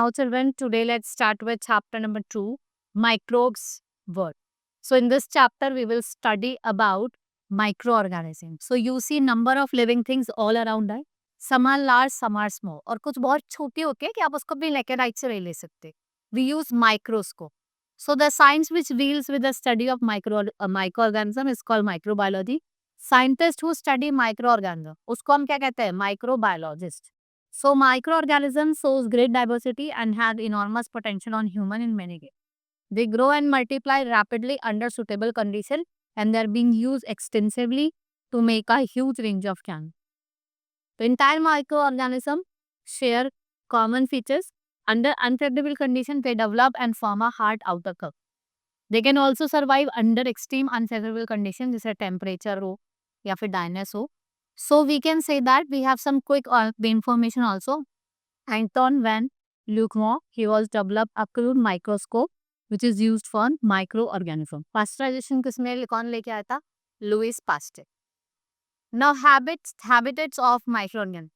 Now children, today let's start with chapter number 2, microbes world. So in this chapter we will study about microorganisms. So you see number of living things all around us. Some are large, some are small. और कुछ बहुत छोटी होती है कि आप उसको अपनी naked eye से नहीं ले सकते. We use microscope. So the science which deals with the study of microorganism is called microbiology. Scientists who study microorganism, उसको हम क्या कहते हैं? Microbiologist. So microorganisms shows great diversity and have enormous potential on human in many ways. They grow and multiply rapidly under suitable conditions and they are being used extensively to make a huge range of can. The entire microorganism share common features. Under unpredictable conditions, they develop and form a hard outer cover. They can also survive under extreme unfavorable conditions, जैसे temperature हो या फिर dryness हो. So we can say that we have some quick information also. Anton van Leeuwenhoek, he was developed a crude microscope which is used for microorganism. Pasteurization किसने कौन लेके आया था? Louis Pasteur. Now habitats of microorganisms.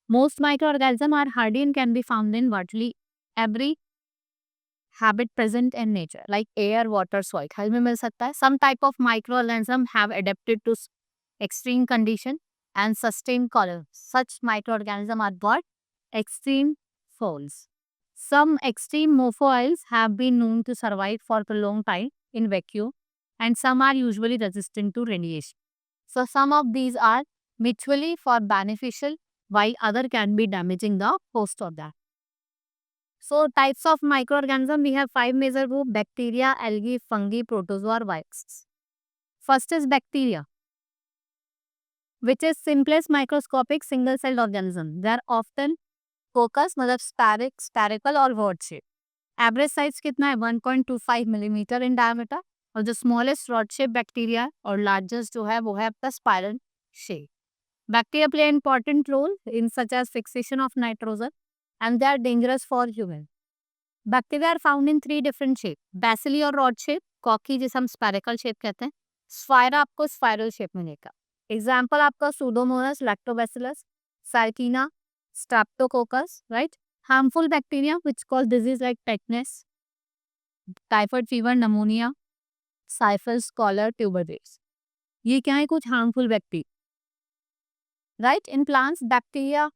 Most microorganisms are hardy and can be found in virtually every habit present in nature, like air, water, soil. हल में मिल सकता है. Some type of microorganism have adapted to extreme condition and sustain colonies. Such microorganisms are called extreme foils. Some extreme morphoids have been known to survive for a long time in vacuum, and some are usually resistant to radiation. So some of these are mutually for beneficial, while other can be damaging the host of that. So types of microorganism, we have 5 major groups: bacteria, algae, fungi, protozoa, viruses. First is bacteria, which is simplest microscopic single-celled organism. They are often focus मतलब spherical और rod shape. Average size कितना है? 1.25 millimeter in diameter. और जो smallest rod shape bacteria और largest जो है वो है आपका spiral shape. Bacteria play an important role in such as fixation of nitrogen and they are dangerous for human. Bacteria are found in 3 different shapes. Bacilli और rod shape, cocky जिसे हम spherical shape कहते हैं. Sphaera आपको spiral shape मिलेगा. Example आपका Pseudomonas, Lactobacillus, Sarcina, Streptococcus, right? Harmful bacteria which cause disease like tetanus, typhoid fever, pneumonia, syphilis, cholera, tuberculosis. ये क्या है? कुछ harmful bacteria. Right? In plants, bacteria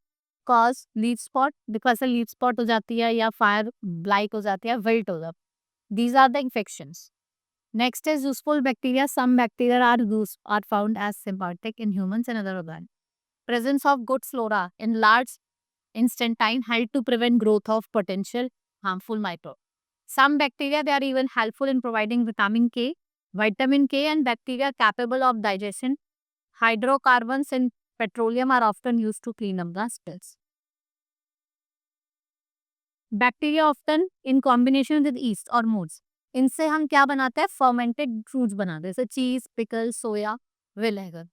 cause leaf spot, because से leaf spot हो जाती है या fire blight हो जाती है, wilt हो जाती है. These are the infections. Next is useful bacteria. Some bacteria are found as symbiotic in humans and other organs. Presence of good flora in large intestine help to prevent growth of potential harmful microbes. Some bacteria, they are even helpful in providing vitamin K and bacteria capable of digestion. Hydrocarbons in petroleum are often used to clean up the spills. Bacteria often in combination with yeast or molds. इनसे हम क्या बनाते हैं? Fermented foods बनाते हैं, जैसे cheese, pickle, soya, vinegar.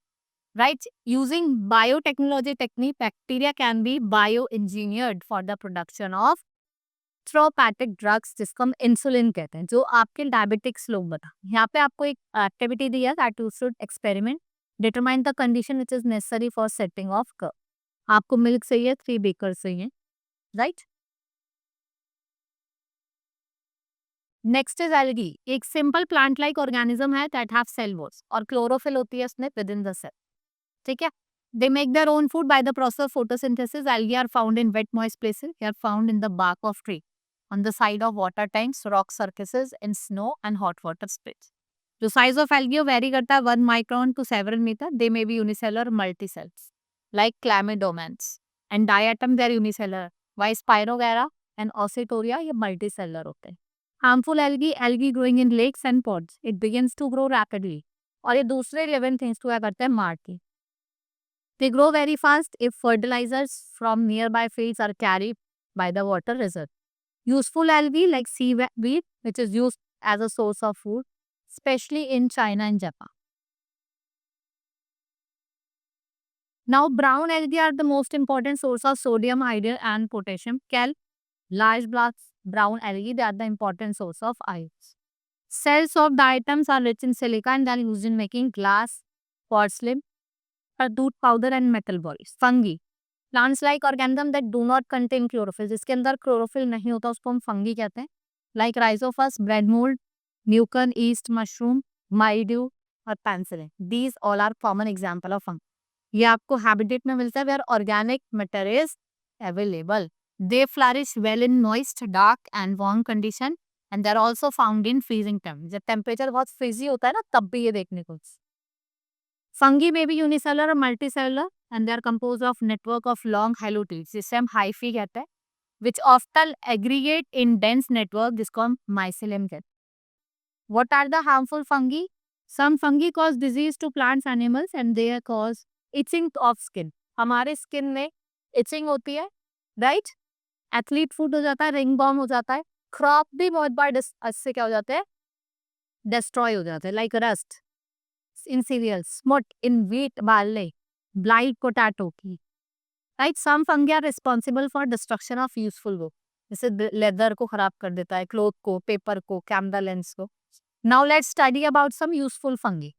Right? Using biotechnology technique, bacteria can be bioengineered for the production of therapeutic drugs, जिसको हम इंसुलिन कहते हैं, जो आपके डायबिटिक्स लोग बता. यहाँ पे आपको एक एक्टिविटी दी है that you should experiment, determine the condition which is necessary for setting of curve. आपको मिल्क चाहिए, 3 बेकर चाहिए, right? Next is algae. एक सिंपल प्लांट लाइक ऑर्गेनिज्म है दैट हैव सेल वॉल्स और क्लोरोफिल होती है उसमें विद इन द सेल. ठीक है. They make their own food by the process of photosynthesis. Algae are found in wet moist places. They are found in the bark of tree, on the side of water tanks, rock surfaces, in snow and hot water springs. जो size of algae vary करता है 1 micron to several meter. They may be unicellular, multicells, like chlamydomonas. And diatom they are unicellular. While Spirogyra and Ocetorrhea ये multicellular होते हैं. Harmful algae growing in lakes and ponds. It begins to grow rapidly. और ये दूसरे living things को क्या करते हैं? मारते हैं. They grow very fast if fertilizers from nearby fields are carried by the water reserve. Useful algae like seaweed, which is used as a source of food, especially in China and Japan. Now, brown algae are the most important source of sodium, iodine, and potassium. Kelp, large blocks, brown algae, they are the important source of ions. Cells of diatoms are rich in silica and they are used in making glass, porcelain, दूध powder and metal bodies. Fungi, plants like organism that do not contain chlorophyll, जिसके अंदर chlorophyll नहीं होता उसको हम fungi कहते हैं, like rhizopus, bread mould, mucor, yeast, mushroom, mildew और penicillin. These all are common example of fungi. ये आपको हैबिटेट में मिलता है where organic matter is available. They flourish well in moist, dark and warm condition and they are also found in freezing temperature. जब temperature बहुत freezy होता है ना तब भी ये देखने को. फंगी में भी यूनिसेलुलर और multicellular and they are composed of network of long halotypes, जिसे हम हाइफी कहते हैं, which often aggregate in dense network जिसको हम mycelium कहते हैं. What are the harmful fungi? Some fungi cause disease to plants, animals and they cause itching of skin. हमारे skin में itching होती है, right? एथलीट फूड हो जाता है, रिंग बॉम हो जाता है, क्रॉप भी बहुत बार इससे क्या हो जाता है, डिस्ट्रॉय हो जाता है, like rust in cereals, smut in wheat barley, blight potato की. Right, some fungi are responsible for destruction of useful वो, जैसे लेदर को खराब कर देता है, क्लोथ को, पेपर को, कैमरा लेंस को. Now let's study about some useful fungi.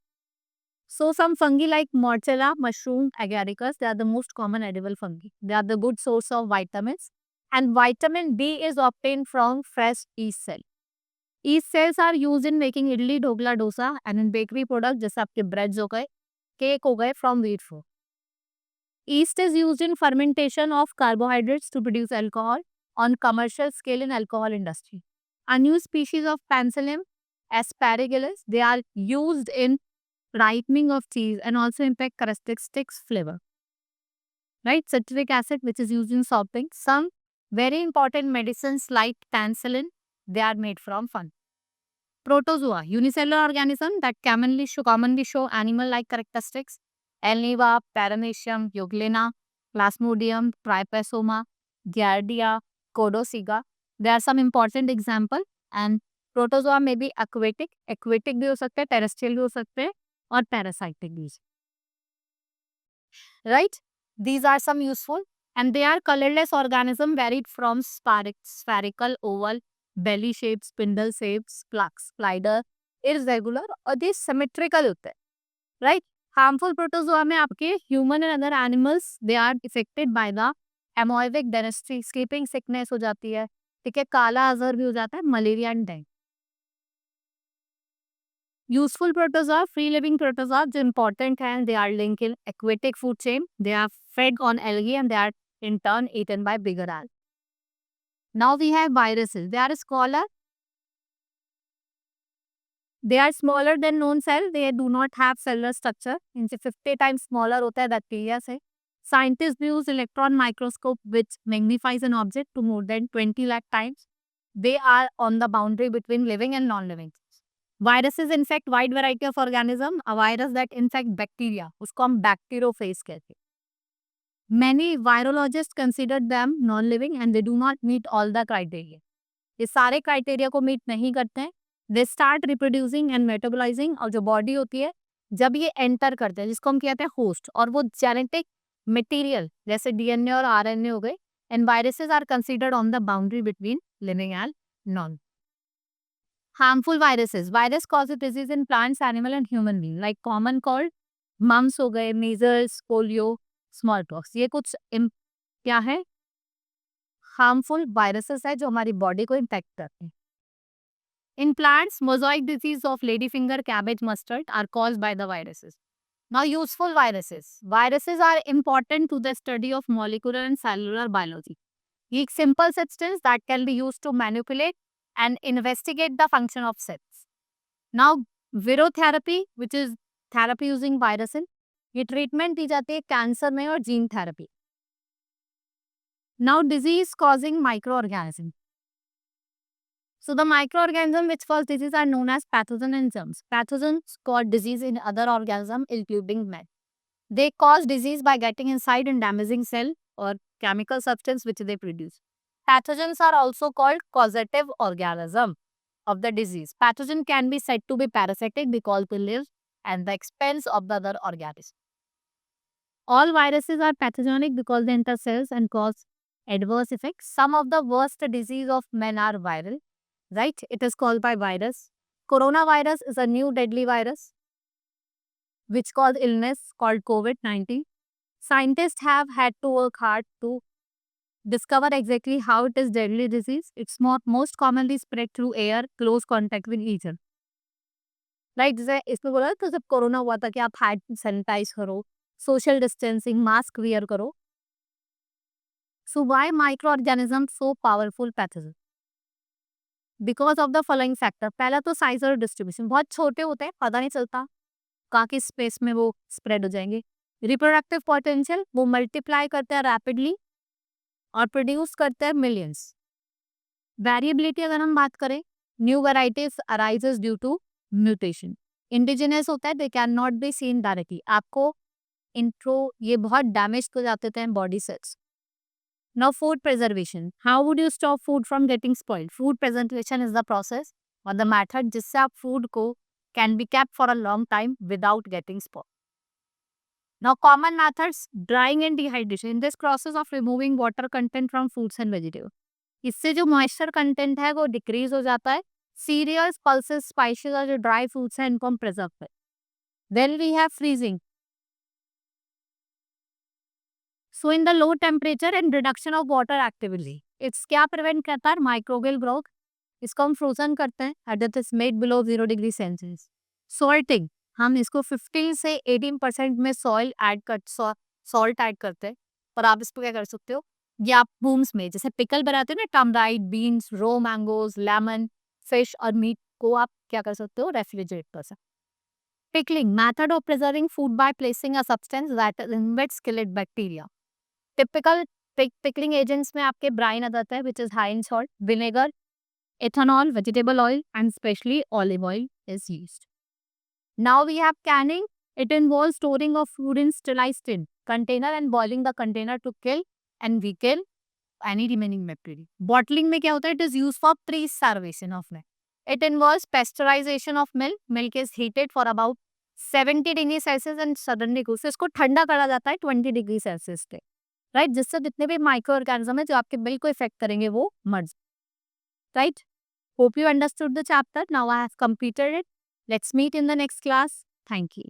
So some fungi like Morchella, mushroom, agaricus, they are the most common edible fungi. They are the good source of vitamins and vitamin D is obtained from fresh yeast cell. Yeast cells are used in making idli, dhokla, dosa and in bakery products जैसे आपके breads हो गए, cake हो गए from wheat flour. Yeast is used in fermentation of carbohydrates to produce alcohol on commercial scale in alcohol industry. A new species of Penicillium asparaginus, they are used in ripening of cheese and also impact characteristics flavor. Right, citric acid which is used in sopping. Some very important medicines like penicillin, they are made from fungi. Protozoa, unicellular organism that commonly show animal-like characteristics. Elniva, Paramecium, Euglena, Plasmodium, Trypanosoma, Giardia, Codosiga. There are some important example and protozoa may be aquatic भी हो सकते हैं, terrestrial भी हो सकते हैं और parasitic भी. Right? These are some useful and they are colorless organism varied from spherical, oval, belly shaped, spindle shaped, slider, irregular और ये symmetrical होते हैं. Right? Harmful protozoa में आपके human and other animals they are affected by the amoebic dynasty, sleeping sickness हो जाती है, ठीक है, काला अजहर भी हो जाता है, malaria and dengue. Useful protozoa, free living protozoa, जो important हैं, they are linked in aquatic food chain. They are fed on algae and they are in turn eaten by bigger algae. Now we have viruses. They are smaller. They are smaller than known cell. They do not have cellular structure. इनसे 50 times smaller होता है bacteria से. Scientists use electron microscope which magnifies an object to more than 20 lakh times. They are on the boundary between living and non-living. Viruses infect wide variety of organism. A virus that infect bacteria, उसको हम bacteriophage कहते हैं. Many virologists consider them non-living and they do not meet all the criteria. ये सारे criteria को meet नहीं करते हैं. They start reproducing and metabolizing और जो body होती है जब ये enter करते हैं जिसको हम कहते हैं host और वो genetic material जैसे DNA और RNA हो गए and viruses are considered on the boundary between living and non. Harmful viruses. Virus causes disease in plants, animal and human being like common cold, mumps हो गए, measles, polio, smallpox. ये कुछ क्या है? Harmful viruses है जो हमारी body को impact करते हैं. In plants, mosaic disease of ladyfinger, cabbage, mustard are caused by the viruses. Now, useful viruses. Viruses are important to the study of molecular and cellular biology. ये एक simple substance that can be used to manipulate and investigate the function of cells. Now, virotherapy, which is therapy using viruses, ये treatment दी जाती है cancer में और gene therapy. Now, disease causing microorganism. So, the microorganisms which cause disease are known as pathogens and germs. Pathogens cause disease in other organisms, including man. They cause disease by getting inside and damaging cell or chemical substance which they produce. Pathogens are also called causative organism of the disease. Pathogen can be said to be parasitic because they live at the expense of the other organism. All viruses are pathogenic because they enter cells and cause adverse effects. Some of the worst disease of men are viral. Right? It is caused by virus. Coronavirus is a new deadly virus which causes illness called COVID-19. Scientists have had to work hard to discover exactly how it is deadly disease. It's most commonly spread through air, close contact with each other. Right, जैसे इसमें बोला तो जब corona हुआ था कि आप हाथ सैनिटाइज करो, सोशल डिस्टेंसिंग, मास्क वियर करो. So why micro organism so powerful pathogen? Because of the following factor. पहला तो साइज और डिस्ट्रीब्यूशन. बहुत छोटे होते हैं, पता नहीं चलता कहाँ किस स्पेस में वो स्प्रेड हो जाएंगे. रिप्रोडक्टिव पोटेंशियल, वो मल्टीप्लाई करते हैं रैपिडली और प्रोड्यूस करते हैं मिलियंस. वेरिएबिलिटी अगर हम बात करें, new varieties arises due to mutation. Indigenous होता है, they can not be seen directly. आपको इंट्रो ये बहुत डैमेज हो जाते थे body cells. Now food preservation. How would you stop food from getting spoiled? Food preservation is the process और the method जिससे आप फूड को can be kept for a long time without getting spoiled. Now common methods, drying and dehydration. In this process of removing water content from fruits and vegetable, इससे जो moisture content है वो decrease हो जाता है. Serials, pulses, spices और जो dry fruits हैं इनको हम प्रिजर्व करें. Then we have freezing. So in the low temperature and reduction of water activity, it's क्या प्रिवेंट करता है? Microbial growth. इसको हम फ्रोजन करते हैं at that is made below 0 degree Celsius. Salting, हम इसको 15 से 18% में सॉल्ट ऐड करते हैं. पर आप इसको क्या कर सकते हो, या आप बूम्स में जैसे पिकल बनाते हो ना, टमराइट, beans, raw mangoes, lemon, fish और मीट को आप क्या कर सकते हो, रेफ्रिजरेट कर सकते हो. Pickling, method of preserving food by placing a substance that inhibits kill it bacteria. Typical pickling agents में आपके ब्राइन आ जाता है which is high in salt, vinegar, ethanol, vegetable oil, and especially olive oil is used. Now we have canning. It involves storing of food in sterilized tin container and boiling the container to kill and weaken any remaining bacteria. Bottling में क्या होता है? It is used for preservation of milk. It involves pasteurization of milk. Milk is heated for about 70 degree Celsius and suddenly cooled. इसको ठंडा करा जाता है 20 degree Celsius पे, राइट, जिससे जितने भी माइक्रो ऑर्गेनिज्म है जो आपके मिल्क को इफेक्ट करेंगे वो मर जाए. Right? Hope you understood the chapter. Now I have completed it. Let's meet in the next class. Thank you.